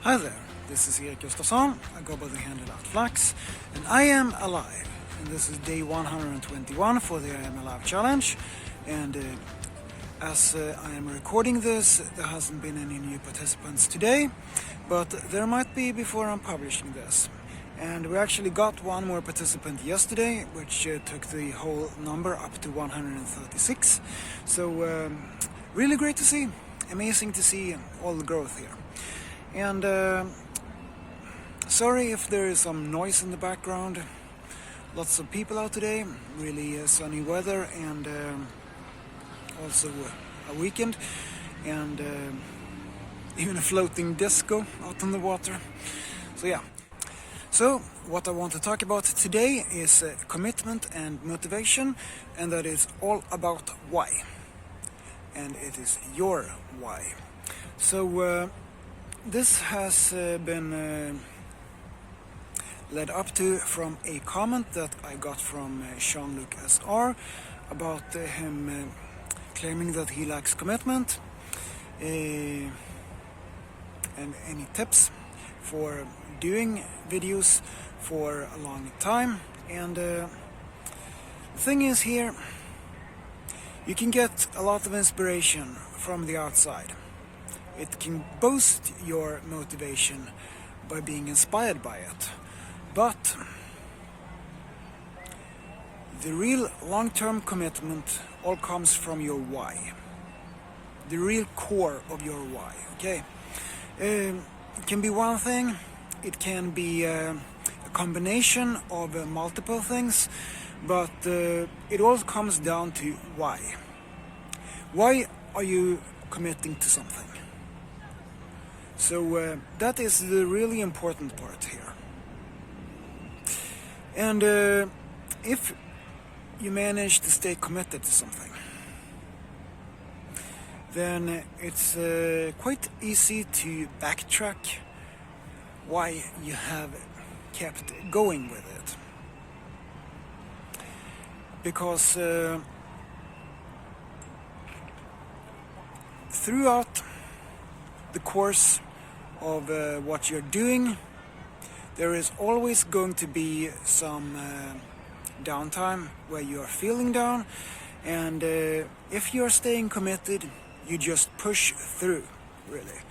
Hi there, this is Erik Gustafsson, I go by the handle theflaxz, and I am alive. And this is day 121 for the I Am Alive challenge. And as I am recording this, there hasn't been any new participants today, but there might be before I'm publishing this. And we actually got one more participant yesterday, which took the whole number up to 136. So really great to see, amazing to see all the growth here. And sorry if there is some noise in the background. Lots of people out today, really sunny weather, and also a weekend, and even a floating disco out on the water. So yeah. So what I want to talk about today is commitment and motivation, and that is all about why. And it is your why. So this has been led up to from a comment that I got from Jean-Luc SR about him claiming that he lacks commitment, and any tips for doing videos for a long time. And the thing is here, you can get a lot of inspiration from the outside. It can boost your motivation by being inspired by it. But the real long-term commitment all comes from your why. The real core of your why, okay? It can be one thing, it can be a combination of multiple things, but it all comes down to why. Why are you committing to something? So that is the really important part here. And if you manage to stay committed to something, then it's quite easy to backtrack why you have kept going with it. Because throughout the course of what you're doing, there is always going to be some downtime where you're feeling down, and if you're staying committed, you just push through, really.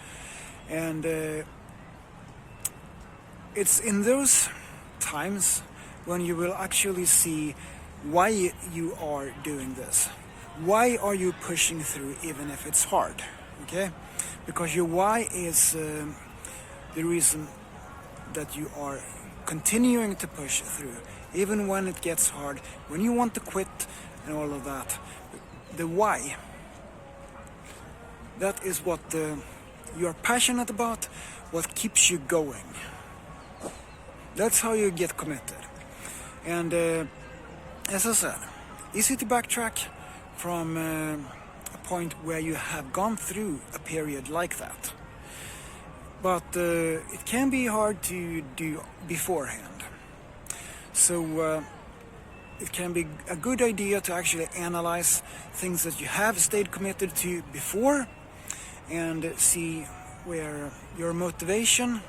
And it's in those times when you will actually see why you are doing this. Why are you pushing through even if it's hard, okay? Because your why is the reason that you are continuing to push through, even when it gets hard, when you want to quit and all of that. The why, that is what you're passionate about, what keeps you going. That's how you get committed. And as I said, easy to backtrack from a point where you have gone through a period like that. But it can be hard to do beforehand. So it can be a good idea to actually analyze things that you have stayed committed to before and see where your motivation,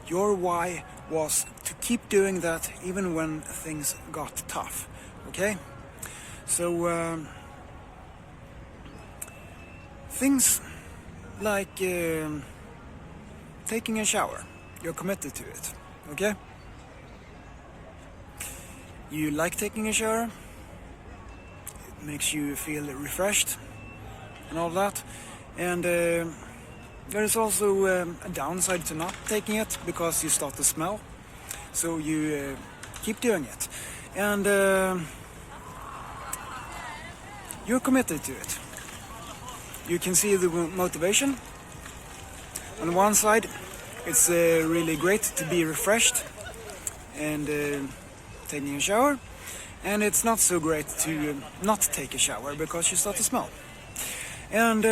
your why was to keep doing that even when things got tough. Okay? So things like taking a shower, you're committed to it, okay? You like taking a shower, it makes you feel refreshed and all that. And there is also a downside to not taking it, because you start to smell. So you keep doing it. And you're committed to it. You can see the motivation. On one side, it's really great to be refreshed and taking a shower, and it's not so great to not take a shower because you start to smell. And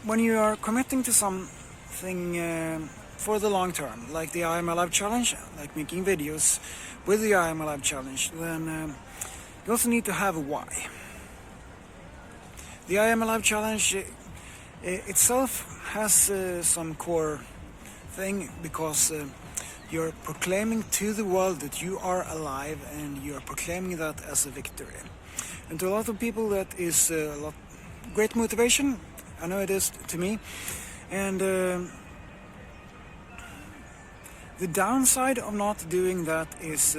when you are committing to something for the long term, like the I Am Alive challenge, like making videos with the I Am Alive challenge, then you also need to have a why. The I Am Alive challenge itself has some core thing, because you're proclaiming to the world that you are alive, and you're proclaiming that as a victory. And to a lot of people that is a lot great motivation. I know it is to me. And the downside of not doing that is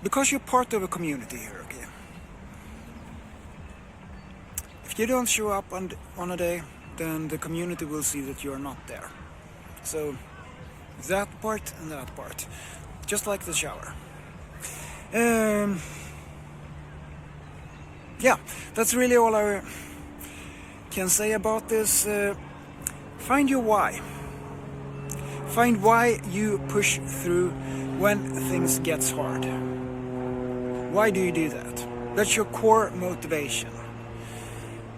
because you're part of a community here, okay? If you don't show up on a day, then the community will see that you're not there. So that part and that part, just like the shower. Yeah, that's really all I can say about this. Find your why. Find why you push through when things gets hard. Why do you do that? That's your core motivation.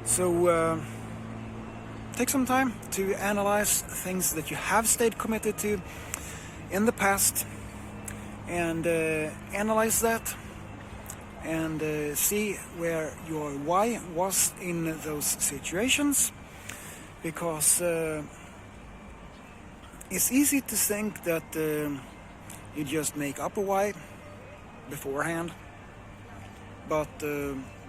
So take some time to analyze things that you have stayed committed to in the past, and analyze that, and see where your why was in those situations, because it's easy to think that you just make up a why beforehand, but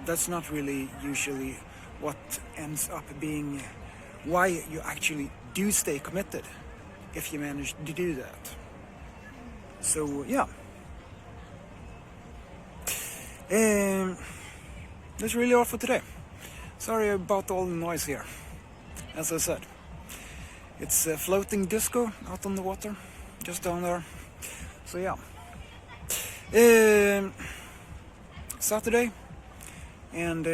that's not really usually what ends up being why you actually do stay committed, if you manage to do that. So yeah, that's really all for today. Sorry about all the noise here. As I said, it's a floating disco out on the water, just down there. So yeah, Saturday, and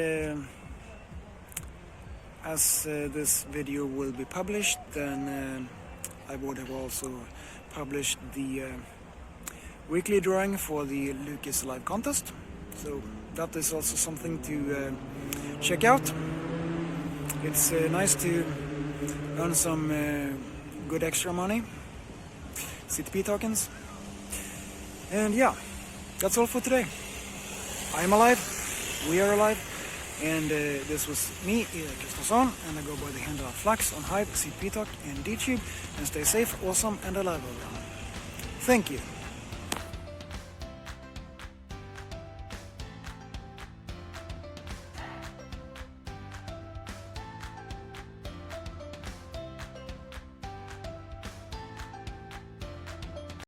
as this video will be published, then I would have also published the weekly drawing for the Lucas Live contest. So that is also something to check out. It's nice to earn some good extra money, CTP tokens. And yeah, that's all for today. I'm alive, we are alive, and this was me, Erik Gustafsson, and I go by the handle theflaxz on Hive, CTP Talk, and DTube. And stay safe, awesome, and alive, everyone. Thank you.